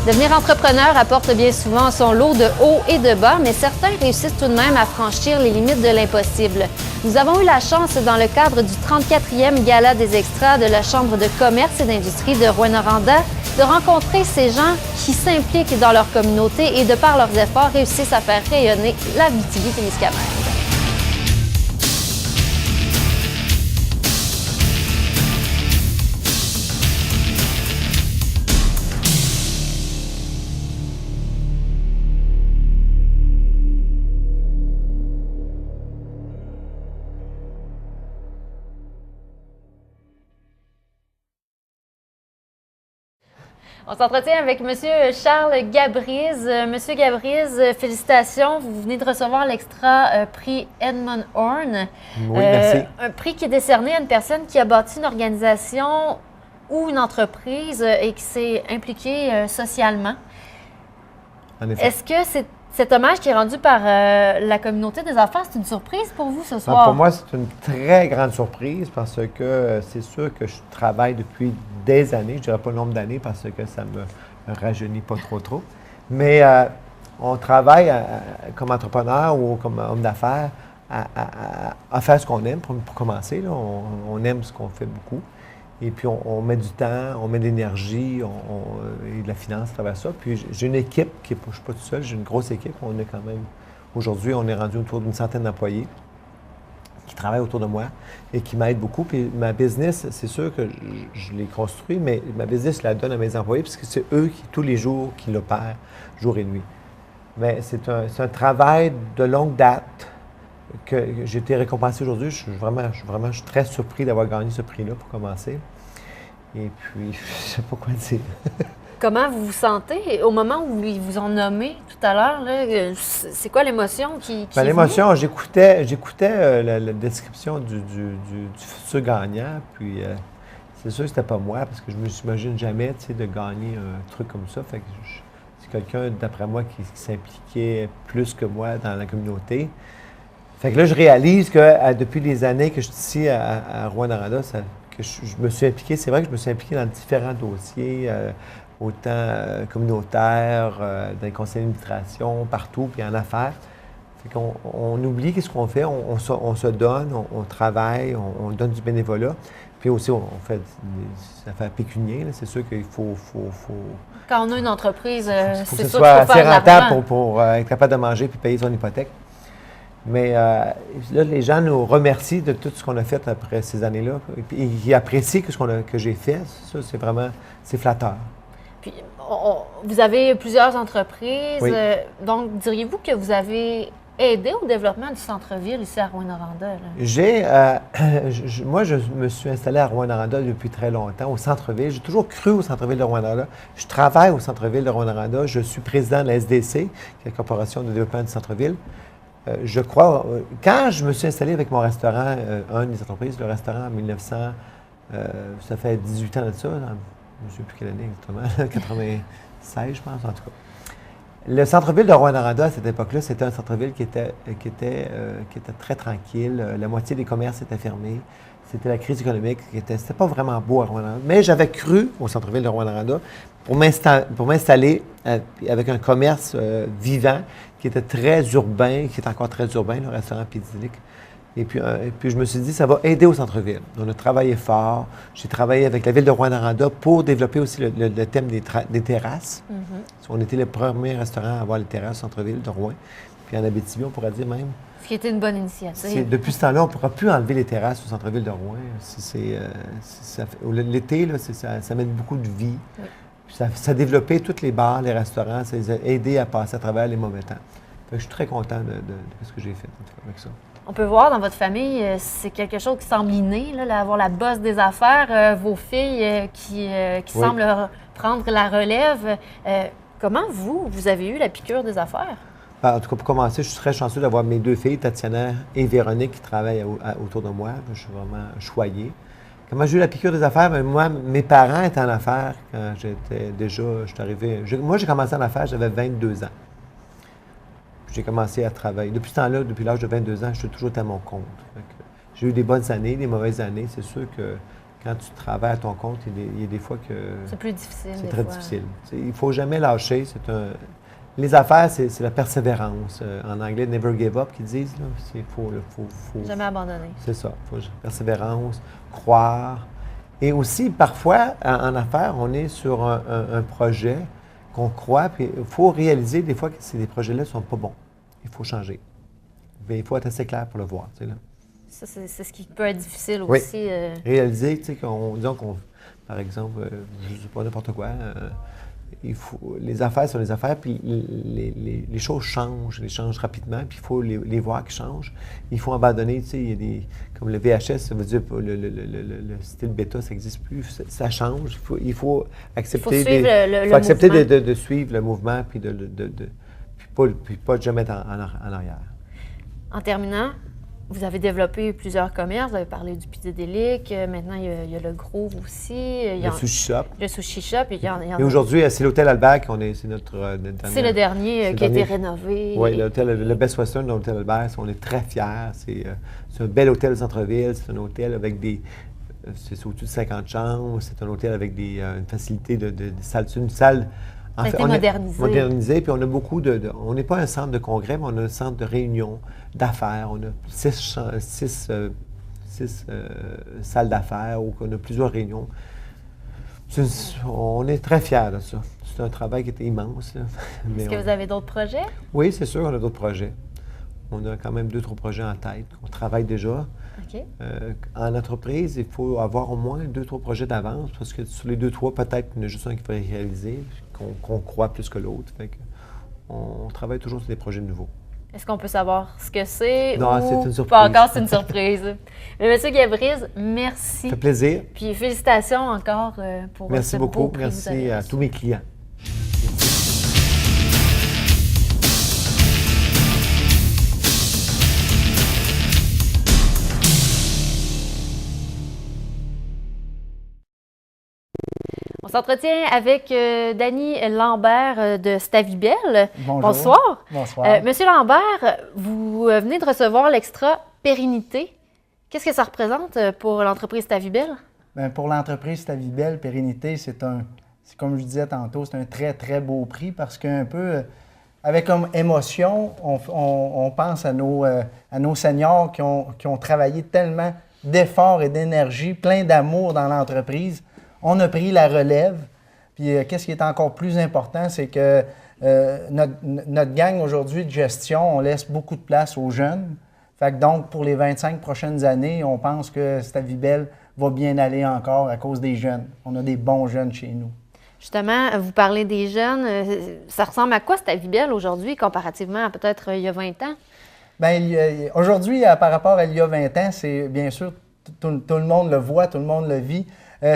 Devenir entrepreneur apporte bien souvent son lot de hauts et de bas, mais certains réussissent tout de même à franchir les limites de l'impossible. Nous avons eu la chance, dans le cadre du 34e Gala des extras de la Chambre de commerce et d'industrie de Rouyn-Noranda, de rencontrer ces gens qui s'impliquent dans leur communauté et, de par leurs efforts, réussissent à faire rayonner la Abitibi-Témiscamingue. On s'entretient avec M. Charles Gabrise. Monsieur Gabrise, félicitations. Vous venez de recevoir l'extra prix Edmund Horn. Oui, merci. Un prix qui est décerné à une personne qui a bâti une organisation ou une entreprise et qui s'est impliquée socialement. En effet. Est-ce que cet hommage qui est rendu par la communauté des enfants, c'est une surprise pour vous ce soir? Pour moi, c'est une très grande surprise parce que c'est sûr que je travaille depuis des années. Je ne dirais pas le nombre d'années parce que ça ne me rajeunit pas trop. Mais on travaille comme entrepreneur ou comme homme d'affaires à faire ce qu'on aime pour commencer. Là. On aime ce qu'on fait beaucoup. Et puis, on met du temps, on met de l'énergie et de la finance à travers ça. Puis, j'ai une équipe je ne suis pas tout seul, j'ai une grosse équipe. On est quand même, aujourd'hui, on est rendu autour d'une centaine d'employés qui travaillent autour de moi et qui m'aident beaucoup. Puis, ma business, c'est sûr que je l'ai construit, mais ma business, je la donne à mes employés parce que c'est eux qui, tous les jours, qui l'opèrent, jour et nuit. Mais c'est un travail de longue date que j'ai été récompensé aujourd'hui. Je suis très surpris d'avoir gagné ce prix-là pour commencer. Et puis, je ne sais pas quoi dire. Comment vous vous sentez au moment où ils vous ont nommé tout à l'heure? C'est quoi l'émotion qui est l'émotion, j'écoutais la description du futur gagnant. Puis, c'est sûr que c'était pas moi parce que je me s'imagine jamais de gagner un truc comme ça. Fait que c'est quelqu'un, d'après moi, qui s'impliquait plus que moi dans la communauté. Fait que là, je réalise que depuis les années que je suis ici à Rouyn-Noranda, que je me suis impliqué, c'est vrai que je me suis impliqué dans différents dossiers, autant communautaires, dans les conseils d'administration, partout, puis en affaires. Fait qu'on oublie qu'est-ce qu'on fait, on se donne, on travaille, on donne du bénévolat. Puis aussi, on fait des affaires pécuniaires, c'est sûr qu'il faut... Quand on a une entreprise, faut c'est que ce sûr soit qu'il faut faire assez de l'argent. rentable pour être capable de manger puis payer son hypothèque. Mais là, les gens nous remercient de tout ce qu'on a fait après ces années-là. Et ils apprécient que j'ai fait. Ça, c'est flatteur. Puis, vous avez plusieurs entreprises. Oui. Donc, diriez-vous que vous avez aidé au développement du centre-ville ici à Rouyn-Noranda? Moi, je me suis installé à Rouyn-Noranda depuis très longtemps, au centre-ville. J'ai toujours cru au centre-ville de Rouyn-Noranda. Je travaille au centre-ville de Rouyn-Noranda. Je suis président de la SDC, qui est la Corporation de développement du centre-ville. Je crois, quand je me suis installé avec mon restaurant, un des entreprises, le restaurant en 1900, ça fait 18 ans de ça, je ne sais plus quelle année exactement, 96 je pense en tout cas. Le centre-ville de Rouyn-Noranda à cette époque-là, c'était un centre-ville qui était très tranquille, la moitié des commerces étaient fermés, c'était la crise économique, c'était pas vraiment beau à Rouyn-Noranda, mais j'avais cru au centre-ville de Rouyn-Noranda pour m'installer avec un commerce vivant, qui était très urbain, qui est encore très urbain, le restaurant Pidilic. Et puis, je me suis dit, ça va aider au centre-ville. On a travaillé fort. J'ai travaillé avec la ville de Rouyn-Noranda pour développer aussi le thème des terrasses. Mm-hmm. On était le premier restaurant à avoir les terrasses au centre-ville de Rouyn. Puis en Abitibi, on pourrait dire même. Ce qui était une bonne initiative. Depuis ce temps-là, on ne pourra plus enlever les terrasses au centre-ville de Rouyn. L'été, ça met beaucoup de vie. Oui. Ça a développé tous les bars, les restaurants, ça les a aidés à passer à travers les mauvais temps. Fait que je suis très content de ce que j'ai fait avec ça. On peut voir dans votre famille, c'est quelque chose qui semble inné, là, avoir la bosse des affaires, vos filles qui oui. Semblent prendre la relève. Comment vous avez eu la piqûre des affaires? En tout cas, pour commencer, je suis très chanceux d'avoir mes deux filles, Tatiana et Véronique, qui travaillent autour de moi. Je suis vraiment choyé. Comment j'ai eu la piqûre des affaires? Bien, moi, mes parents étaient en affaires quand je suis arrivé. Moi, j'ai commencé en affaires, j'avais 22 ans. J'ai commencé à travailler. Depuis ce temps-là, depuis l'âge de 22 ans, je suis toujours à mon compte. J'ai eu des bonnes années, des mauvaises années. C'est sûr que quand tu travailles à ton compte, il y a des fois que... C'est plus difficile. C'est très difficile. Il ne faut jamais lâcher. Les affaires, c'est la persévérance. En anglais, never give up, qu'ils disent. Il faut jamais abandonner. C'est ça. Persévérance, croire. Et aussi, parfois, en affaires, on est sur un projet qu'on croit, puis il faut réaliser des fois que ces projets-là ne sont pas bons. Il faut changer. Mais il faut être assez clair pour le voir. Tu sais, là. Ça, c'est ce qui peut être difficile aussi. Réaliser, tu sais, disons qu'on, par exemple, je ne sais pas n'importe quoi, les affaires sont les affaires, puis les choses changent, rapidement, puis il faut les voir qui changent. Il faut abandonner, tu sais, il y a des, comme le VHS, ça veut dire le style bêta, ça n'existe plus, ça change. Il faut accepter, accepter de suivre le mouvement, puis pas jamais être en arrière. En terminant, vous avez développé plusieurs commerces, vous avez parlé du psychédélique, maintenant il y a le Groove aussi. Le Sushi Shop. Le Sushi Shop. Et aujourd'hui, c'est l'hôtel Albert, c'est notre dernier. C'est le dernier qui a été rénové. Oui, le Best Western de l'hôtel Albert, on est très fiers. C'est un bel hôtel au centre-ville, c'est un hôtel avec c'est au-dessus de 50 chambres, c'est un hôtel avec une facilité de salle. C'est une salle... En fait, modernisé. Puis on a beaucoup on n'est pas un centre de congrès, mais on a un centre de réunion, d'affaires. On a six salles d'affaires où on a plusieurs réunions. On est très fiers de ça. C'est un travail qui était immense. Est-ce que vous avez d'autres projets? Oui, c'est sûr, on a d'autres projets. On a quand même 2-3 projets en tête. On travaille déjà. Okay. En entreprise, il faut avoir au moins 2-3 projets d'avance parce que sur les 2-3, peut-être qu'il y en a juste un qui va réaliser, qu'on croit plus que l'autre. On travaille toujours sur des projets nouveaux. Est-ce qu'on peut savoir ce que c'est? Non, c'est une surprise. Pas encore, c'est une surprise. Mais Monsieur Gabriz, merci. Ça fait plaisir. Puis félicitations encore pour merci beaucoup. Merci à tous mes clients. On s'entretient avec Dany Lambert de Stavibel. Bonjour. Bonsoir. Bonsoir. Monsieur Lambert, vous venez de recevoir l'extra pérennité. Qu'est-ce que ça représente pour l'entreprise Stavibel? Bien, pour l'entreprise Stavibel, pérennité, c'est comme je disais tantôt, c'est un très, très beau prix parce qu'un peu, avec comme émotion, on pense à nos seniors qui ont travaillé tellement d'efforts et d'énergie, plein d'amour dans l'entreprise. On a pris la relève. Puis, qu'est-ce qui est encore plus important, c'est que notre gang aujourd'hui de gestion, on laisse beaucoup de place aux jeunes. Fait que donc, pour les 25 prochaines années, on pense que Stavibel va bien aller encore à cause des jeunes. On a des bons jeunes chez nous. Justement, vous parlez des jeunes. Ça ressemble à quoi Stavibel aujourd'hui, comparativement à peut-être il y a 20 ans? Bien, aujourd'hui, par rapport à il y a 20 ans, c'est bien sûr, tout le monde le voit, tout le monde le vit.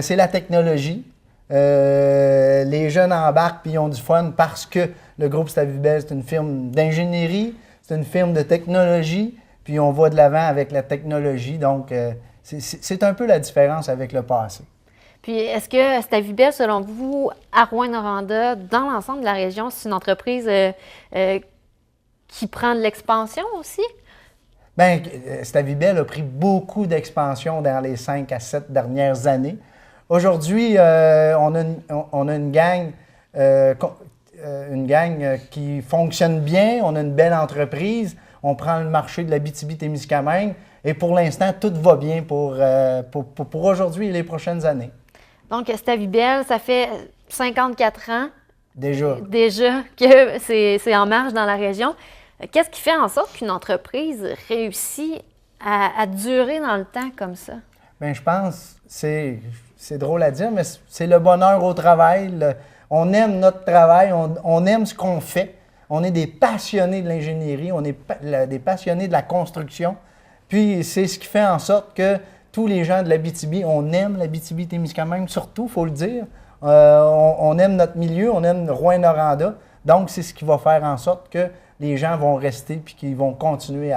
C'est la technologie. Les jeunes embarquent puis ils ont du fun parce que le groupe Stavibel, c'est une firme d'ingénierie, c'est une firme de technologie, puis on va de l'avant avec la technologie. Donc, c'est un peu la différence avec le passé. Puis, est-ce que Stavibel, selon vous, à Rouyn-Noranda, dans l'ensemble de la région, c'est une entreprise qui prend de l'expansion aussi? Bien, Stavibel a pris beaucoup d'expansion dans les 5 à 7 dernières années. Aujourd'hui, on a une gang qui fonctionne bien, on a une belle entreprise, on prend le marché de l'Abitibi-Témiscamingue et pour l'instant, tout va bien pour aujourd'hui et les prochaines années. Donc, Stavibel, ça fait 54 ans déjà que c'est en marche dans la région. Qu'est-ce qui fait en sorte qu'une entreprise réussit à durer dans le temps comme ça? Bien, je pense, c'est drôle à dire, mais c'est le bonheur au travail. On aime notre travail, on aime ce qu'on fait. On est des passionnés de l'ingénierie, on est des passionnés de la construction. Puis, c'est ce qui fait en sorte que tous les gens de l'Abitibi, on aime l'Abitibi-Témiscamingue, surtout, il faut le dire. On aime notre milieu, on aime Rouyn-Noranda. Donc, c'est ce qui va faire en sorte que les gens vont rester puis qu'ils vont continuer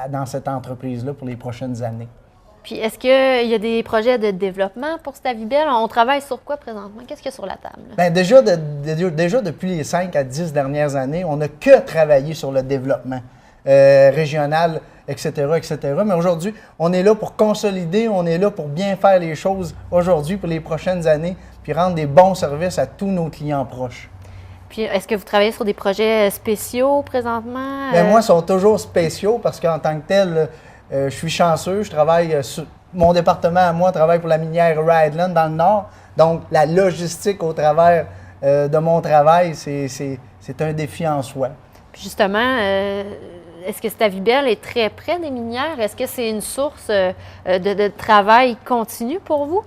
dans cette entreprise-là pour les prochaines années. Puis, est-ce qu'il y a des projets de développement pour Stavibel? On travaille sur quoi présentement? Qu'est-ce qu'il y a sur la table? Bien, déjà, depuis les 5 à 10 dernières années, on n'a que travaillé sur le développement régional etc., etc. Mais aujourd'hui, on est là pour consolider, on est là pour bien faire les choses aujourd'hui pour les prochaines années, puis rendre des bons services à tous nos clients proches. Puis, est-ce que vous travaillez sur des projets spéciaux présentement? Bien, moi, ils sont toujours spéciaux parce qu'en tant que tel, je suis chanceux. Je travaille sur mon département à moi travaille pour la minière Rideland dans le Nord. Donc, la logistique au travers de mon travail, c'est un défi en soi. Puis justement, est-ce que Stavibel est très près des minières? Est-ce que c'est une source de travail continu pour vous?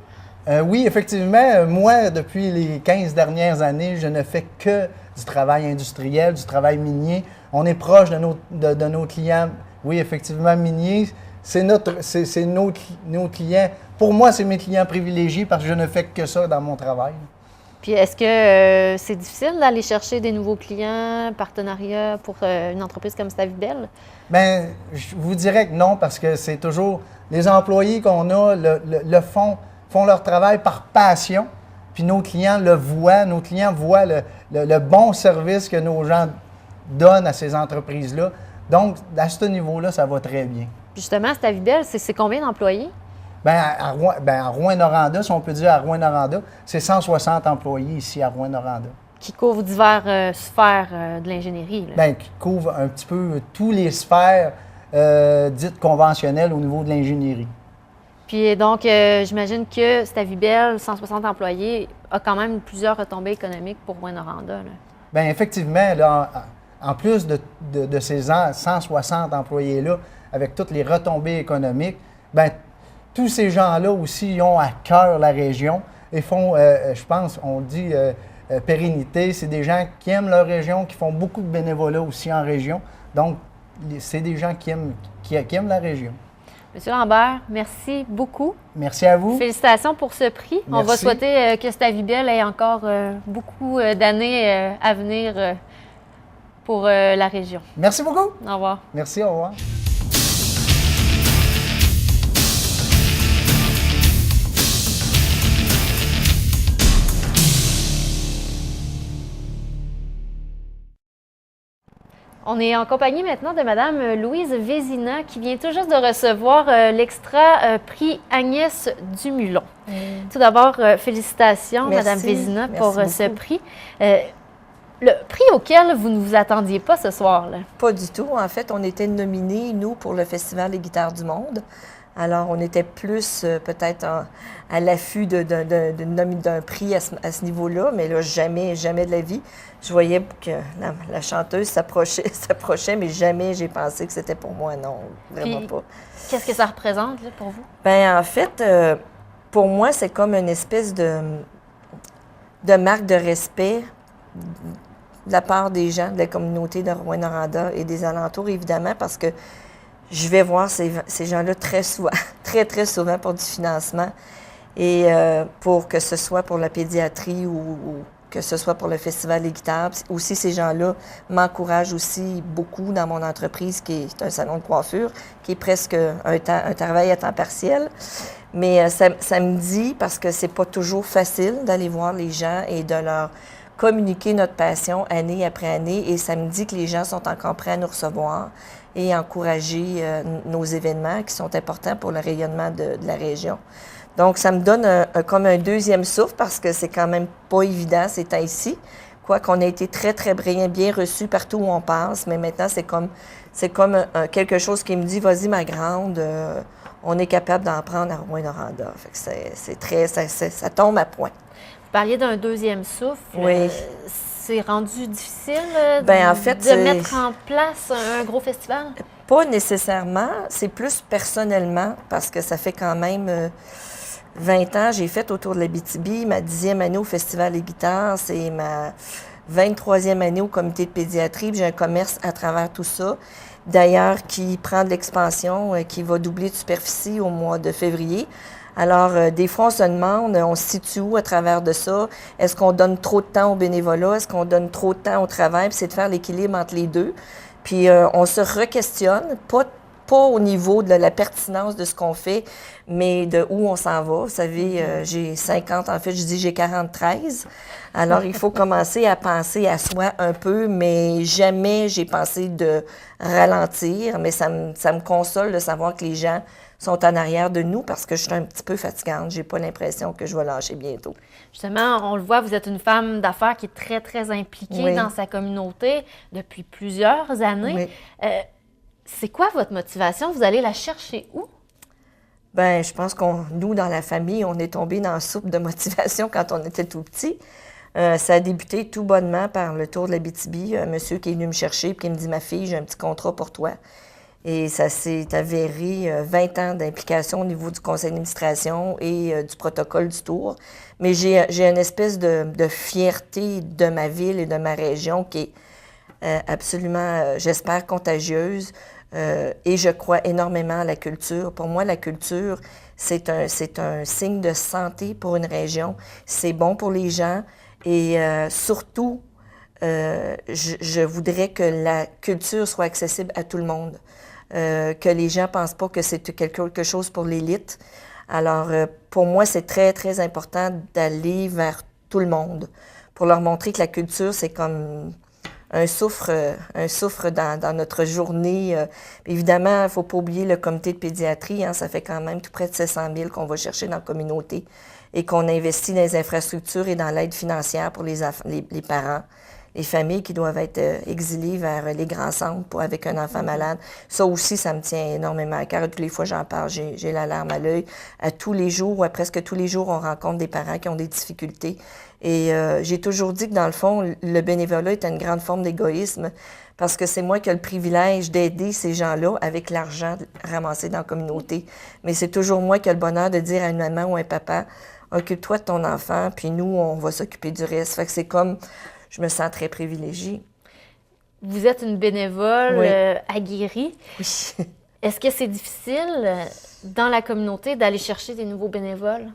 Oui, effectivement. Moi, depuis les 15 dernières années, je ne fais que du travail industriel, du travail minier. On est proche de nos clients. Oui, effectivement, miniers. C'est nos clients. Pour moi, c'est mes clients privilégiés parce que je ne fais que ça dans mon travail. Puis est-ce que c'est difficile d'aller chercher des nouveaux clients, partenariats pour une entreprise comme Stavibel? Bien, je vous dirais que non, parce que c'est toujours les employés qu'on a font leur travail par passion, puis nos clients le voient, nos clients voient le bon service que nos gens donnent à ces entreprises-là. Donc, à ce niveau-là, ça va très bien. Justement, Stavibel, c'est combien d'employés? Bien, à Rouyn-Noranda, si on peut dire à Rouyn-Noranda, c'est 160 employés ici à Rouyn-Noranda. Qui couvrent diverses sphères de l'ingénierie. Bien, qui couvrent un petit peu tous les sphères dites conventionnelles au niveau de l'ingénierie. Puis donc, j'imagine que Stavibel, 160 employés, a quand même plusieurs retombées économiques pour Rouyn-Noranda. Bien, effectivement, là, en plus de ces 160 employés-là, avec toutes les retombées économiques, bien, tous ces gens-là aussi ont à cœur la région et font, je pense, on dit pérennité. C'est des gens qui aiment leur région, qui font beaucoup de bénévolat aussi en région. Donc, c'est des gens qui aiment la région. Monsieur Lambert, merci beaucoup. Merci à vous. Félicitations pour ce prix. Merci. On va souhaiter que Stavibel ait encore beaucoup d'années à venir pour la région. Merci beaucoup. Au revoir. Merci, au revoir. On est en compagnie maintenant de Mme Louise Vézina qui vient tout juste de recevoir l'extra prix Agnès Dumulon. Tout d'abord, félicitations, Mme Vézina, pour ce prix. Le prix auquel vous ne vous attendiez pas ce soir-là? Pas du tout. En fait, on était nominés, nous, pour le Festival des guitares du monde. Alors, on était plus peut-être à l'affût d'un prix à ce niveau-là, mais là, jamais de la vie. Je voyais que la chanteuse s'approchait, mais jamais j'ai pensé que c'était pour moi, non, vraiment Puis, pas. Qu'est-ce que ça représente là, pour vous? Bien, en fait, pour moi, c'est comme une espèce de marque de respect de la part des gens de la communauté de Rouyn-Noranda et des alentours, évidemment, parce que je vais voir ces gens-là très souvent, très souvent pour du financement et pour que ce soit pour la pédiatrie ou que ce soit pour le Festival des guitares. Aussi, ces gens-là m'encouragent aussi beaucoup dans mon entreprise qui est un salon de coiffure, qui est presque un travail à temps partiel. Mais ça me dit, parce que c'est pas toujours facile d'aller voir les gens et de leur communiquer notre passion année après année, et ça me dit que les gens sont encore prêts à nous recevoir et encourager nos événements qui sont importants pour le rayonnement de la région. Donc, ça me donne comme un deuxième souffle parce que c'est quand même pas évident ces temps-ci. Quoiqu'on a été très bien reçus partout où on passe, mais maintenant, c'est comme quelque chose qui me dit « Vas-y, ma grande, on est capable d'en prendre à Rouyn-Noranda. » Fait que ça tombe à point. Vous parliez d'un deuxième souffle. Oui. C'est rendu difficile en fait, de mettre en place un gros festival? Pas nécessairement. C'est plus personnellement parce que ça fait quand même 20 ans. J'ai fait autour de l'Abitibi, ma 10e année au Festival des guitares. C'est ma 23e année au comité de pédiatrie. Puis j'ai un commerce à travers tout ça. D'ailleurs, qui prend de l'expansion, qui va doubler de superficie au mois de février. Alors, des fois, on se demande, on se situe où à travers de ça? Est-ce qu'on donne trop de temps au bénévolat? Est-ce qu'on donne trop de temps au travail? Puis c'est de faire l'équilibre entre les deux. Puis on se re-questionne, pas pas au niveau de la pertinence de ce qu'on fait, mais de où on s'en va. Vous savez, j'ai 50, en fait, je dis j'ai 43. Alors, il faut commencer à penser à soi un peu, mais jamais j'ai pensé de ralentir. Mais ça me console de savoir que les gens sont en arrière de nous parce que je suis un petit peu fatigante. J'ai pas l'impression que je vais lâcher bientôt. Justement, on le voit, vous êtes une femme d'affaires qui est très, très impliquée Oui. dans sa communauté depuis plusieurs années. Oui. C'est quoi votre motivation? Vous allez la chercher où? Bien, je pense nous, dans la famille, on est tombés dans la soupe de motivation quand on était tout petit. Ça a débuté tout bonnement par le Tour de l'Abitibi, un monsieur qui est venu me chercher et qui me dit « Ma fille, j'ai un petit contrat pour toi ». Et ça s'est avéré 20 ans d'implication au niveau du conseil d'administration et du protocole du Tour. Mais j'ai une espèce de fierté de ma ville et de ma région qui est absolument, j'espère, contagieuse. Et je crois énormément à la culture. Pour moi, la culture, c'est un signe de santé pour une région. C'est bon pour les gens. Et surtout, je voudrais que la culture soit accessible à tout le monde. Que les gens ne pensent pas que c'est quelque chose pour l'élite. Alors, pour moi, c'est très, très important d'aller vers tout le monde pour leur montrer que la culture, c'est comme un souffle dans notre journée. Évidemment, il ne faut pas oublier le comité de pédiatrie. Hein, ça fait quand même tout près de 700 000 qu'on va chercher dans la communauté et qu'on investit dans les infrastructures et dans l'aide financière pour les parents, les familles qui doivent être exilées vers les grands centres avec un enfant malade. Ça aussi, ça me tient énormément à cœur. Toutes les fois, j'en parle, j'ai la larme à l'œil. À tous les jours, ou à presque tous les jours, on rencontre des parents qui ont des difficultés. Et j'ai toujours dit que, dans le fond, le bénévolat est une grande forme d'égoïsme parce que c'est moi qui ai le privilège d'aider ces gens-là avec l'argent ramassé dans la communauté. Mais c'est toujours moi qui ai le bonheur de dire à une maman ou un papa, « Occupe-toi de ton enfant, puis nous, on va s'occuper du reste. » Fait que c'est comme... Je me sens très privilégiée. Vous êtes une bénévole Oui. Aguerrie. Oui. Est-ce que c'est difficile dans la communauté d'aller chercher des nouveaux bénévoles?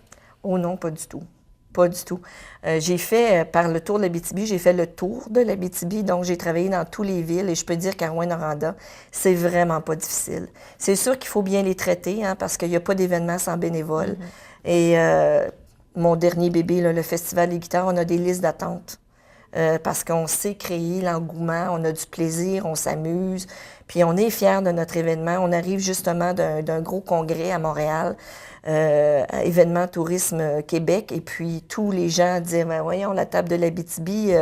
Oh non, pas du tout. Pas du tout. J'ai fait, par le Tour de l'Abitibi, j'ai fait le tour de l'Abitibi, donc j'ai travaillé dans toutes les villes et je peux dire qu'à Rouyn-Noranda, c'est vraiment pas difficile. C'est sûr qu'il faut bien les traiter, hein, parce qu'il n'y a pas d'événement sans bénévoles. Et mon dernier bébé, là, le Festival des guitares, on a des listes d'attente. Parce qu'on sait créer l'engouement, on a du plaisir, on s'amuse, puis on est fiers de notre événement. On arrive justement d'un gros congrès à Montréal, événement Tourisme Québec, et puis tous les gens disaient, ben voyons, la table de l'Abitibi,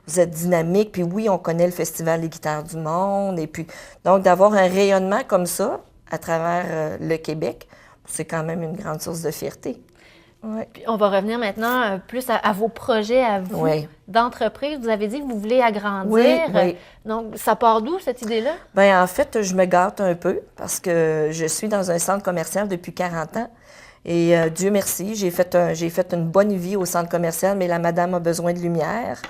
vous êtes dynamique, puis oui, on connaît le Festival des guitares du monde, et puis donc d'avoir un rayonnement comme ça à travers le Québec, c'est quand même une grande source de fierté. Ouais. Puis on va revenir maintenant plus à vos projets, à vous, d'entreprise. Vous avez dit que vous voulez agrandir. Oui, oui. Donc, ça part d'où, cette idée-là? Bien, en fait, je me gâte un peu parce que je suis dans un centre commercial depuis 40 ans. Et Dieu merci, j'ai fait une bonne vie au centre commercial, mais la madame a besoin de lumière.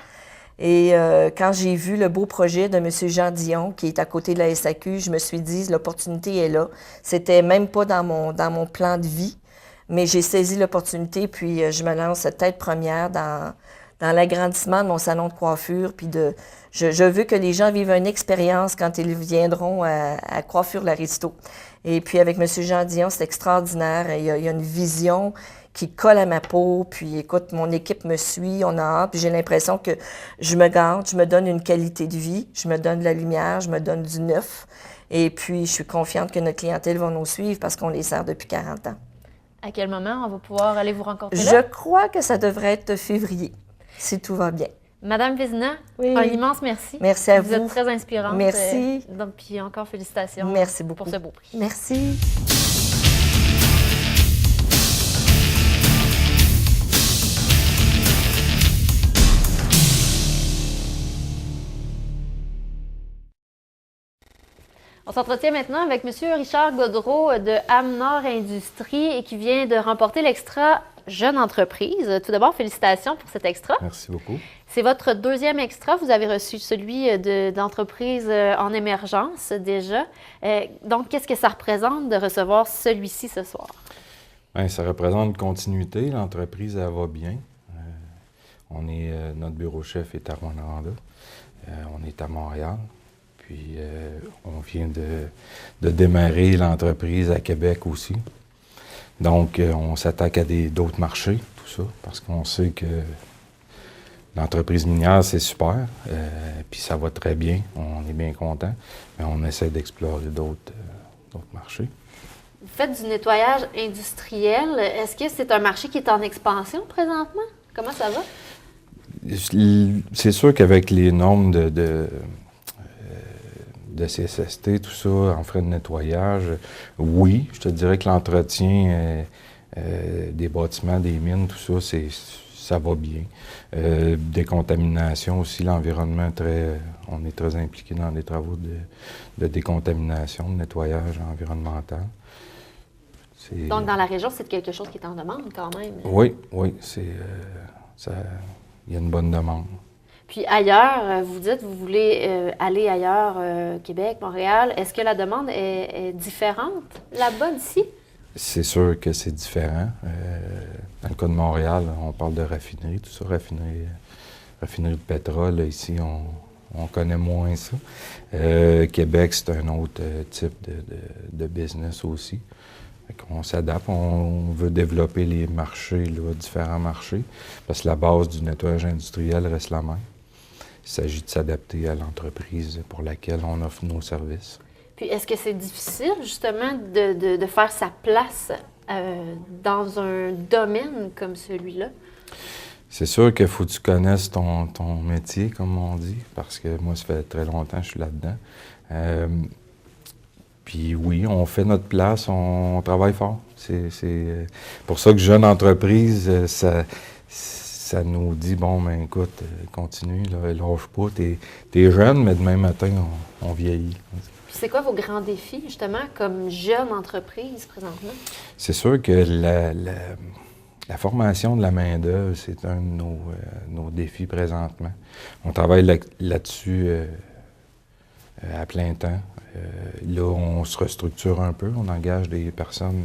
Et quand j'ai vu le beau projet de M. Jean Dion, qui est à côté de la SAQ, je me suis dit, l'opportunité est là. C'était même pas dans mon plan de vie. Mais j'ai saisi l'opportunité, puis je me lance tête première dans l'agrandissement de mon salon de coiffure. Puis je veux que les gens vivent une expérience quand ils viendront à Coiffure l'Aristo. Et puis avec M. Jean Dion, c'est extraordinaire. Il y a une vision qui colle à ma peau. Puis écoute, mon équipe me suit, on a hâte. Puis j'ai l'impression que je me garde, je me donne une qualité de vie, je me donne de la lumière, je me donne du neuf. Et puis je suis confiante que notre clientèle va nous suivre parce qu'on les sert depuis 40 ans. À quel moment on va pouvoir aller vous rencontrer Je là? crois que ça devrait être février, si tout va bien. Madame Vézina, Oui. un immense merci. Merci à Vous êtes très inspirante. Merci. Donc, puis encore félicitations. Merci beaucoup. Pour ce beau prix. Merci. On s'entretient maintenant avec M. Richard Gaudreault de Amnor Industries et qui vient de remporter l'extra Jeune Entreprise. Tout d'abord, félicitations pour cet extra. Merci beaucoup. C'est votre deuxième extra. Vous avez reçu celui d'entreprise en émergence déjà. Donc, qu'est-ce que ça représente de recevoir celui-ci ce soir? Bien, ça représente une continuité. L'entreprise, elle va bien. Notre bureau chef est à Rouyn-Noranda. On est à Montréal. Puis on vient de démarrer l'entreprise à Québec aussi. Donc, on s'attaque à d'autres marchés, tout ça, parce qu'on sait que l'entreprise minière, c'est super, puis ça va très bien, on est bien content, mais on essaie d'explorer d'autres marchés. Vous faites du nettoyage industriel. Est-ce que c'est un marché qui est en expansion présentement? Comment ça va? C'est sûr qu'avec les normes de CSST, tout ça, en frais de nettoyage, oui, je te dirais que l'entretien des bâtiments, des mines, tout ça, ça va bien. Décontamination aussi, l'environnement, on est très impliqué dans des travaux de décontamination, de nettoyage environnemental. Donc, dans la région, c'est quelque chose qui est en demande quand même. Oui, il y a une bonne demande. Puis ailleurs, vous dites, vous voulez aller ailleurs, Québec, Montréal. Est-ce que la demande est différente là-bas d'ici? C'est sûr que c'est différent. Dans le cas de Montréal, on parle de raffinerie, tout ça, raffinerie de pétrole. Là, ici, on connaît moins ça. Québec, c'est un autre type de business aussi. On s'adapte, on veut développer les marchés, là, différents marchés, parce que la base du nettoyage industriel reste la même. Il s'agit de s'adapter à l'entreprise pour laquelle on offre nos services. Puis est-ce que c'est difficile, justement, de faire sa place dans un domaine comme celui-là? C'est sûr qu'il faut que tu connaisses ton métier, comme on dit, parce que moi, ça fait très longtemps que je suis là-dedans. Puis oui, on fait notre place, on travaille fort. C'est pour ça que jeune entreprise, ça nous dit, bon, ben écoute, continue, là, lâche pas, t'es jeune, mais demain matin, on vieillit. Puis c'est quoi vos grands défis, justement, comme jeune entreprise, présentement? C'est sûr que la formation de la main-d'œuvre, c'est un de nos défis présentement. On travaille là-dessus à plein temps. Là, on se restructure un peu, on engage des personnes,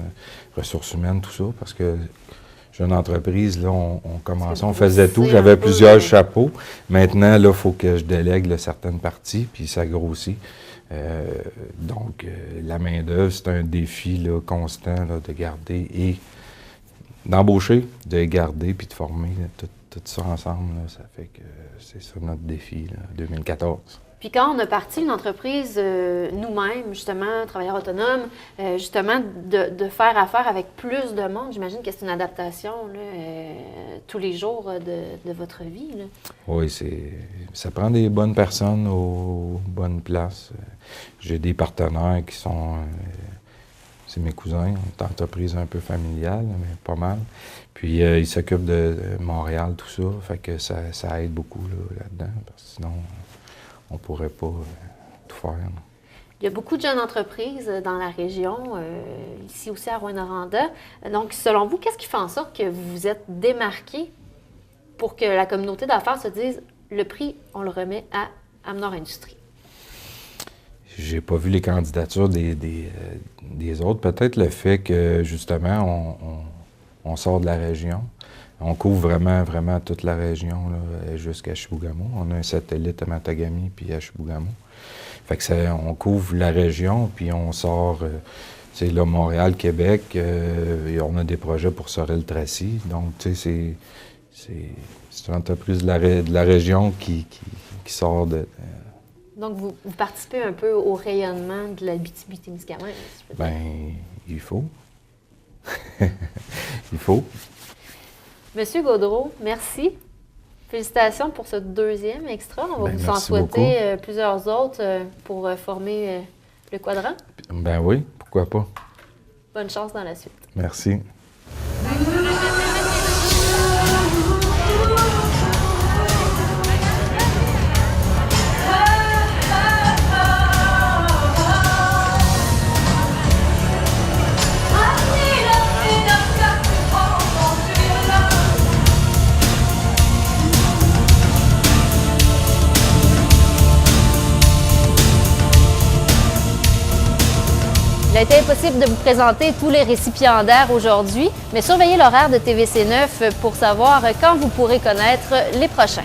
ressources humaines, tout ça, parce que jeune entreprise, là, on commençait, on faisait tout, j'avais plusieurs chapeaux. Maintenant, là, il faut que je délègue là, certaines parties, puis ça grossit. Donc, la main-d'œuvre, c'est un défi là, constant là, de garder et d'embaucher, de garder puis de former là, tout ça ensemble. Là, ça fait que c'est ça notre défi, là, 2014. Puis quand on a parti une entreprise nous-mêmes, justement, travailleurs autonomes, justement, de faire affaire avec plus de monde, j'imagine que c'est une adaptation là, tous les jours de votre vie. Là. Oui, ça prend des bonnes personnes aux bonnes places. J'ai des partenaires qui sont... c'est mes cousins, une entreprise un peu familiale, mais pas mal. Puis ils s'occupent de Montréal, tout ça, fait que ça aide beaucoup là-dedans, parce que sinon... on ne pourrait pas tout faire. Non. Il y a beaucoup de jeunes entreprises dans la région, ici aussi à Rouyn-Noranda. Donc, selon vous, qu'est-ce qui fait en sorte que vous vous êtes démarqué pour que la communauté d'affaires se dise le prix, on le remet à Amnor Industries? J'ai pas vu les candidatures des autres. Peut-être le fait que, justement, on sort de la région. On couvre vraiment toute la région jusqu'à Chibougamau. On a un satellite à Matagami puis à Chibougamau. Fait que on couvre la région puis on sort, tu sais, là, Montréal, Québec. Et on a des projets pour Sorel-Tracy. Donc, tu sais, c'est une entreprise de la région qui sort de... Donc, vous participez un peu au rayonnement de l'Abitibi-Témiscamingue, si je peux dire. Bien, il faut. Il faut. Monsieur Gaudreault, merci. Félicitations pour ce deuxième extra. On va vous en souhaiter plusieurs autres pour former le quadrant. Ben oui, pourquoi pas. Bonne chance dans la suite. Merci. Il a été impossible de vous présenter tous les récipiendaires aujourd'hui, mais surveillez l'horaire de TVC9 pour savoir quand vous pourrez connaître les prochains.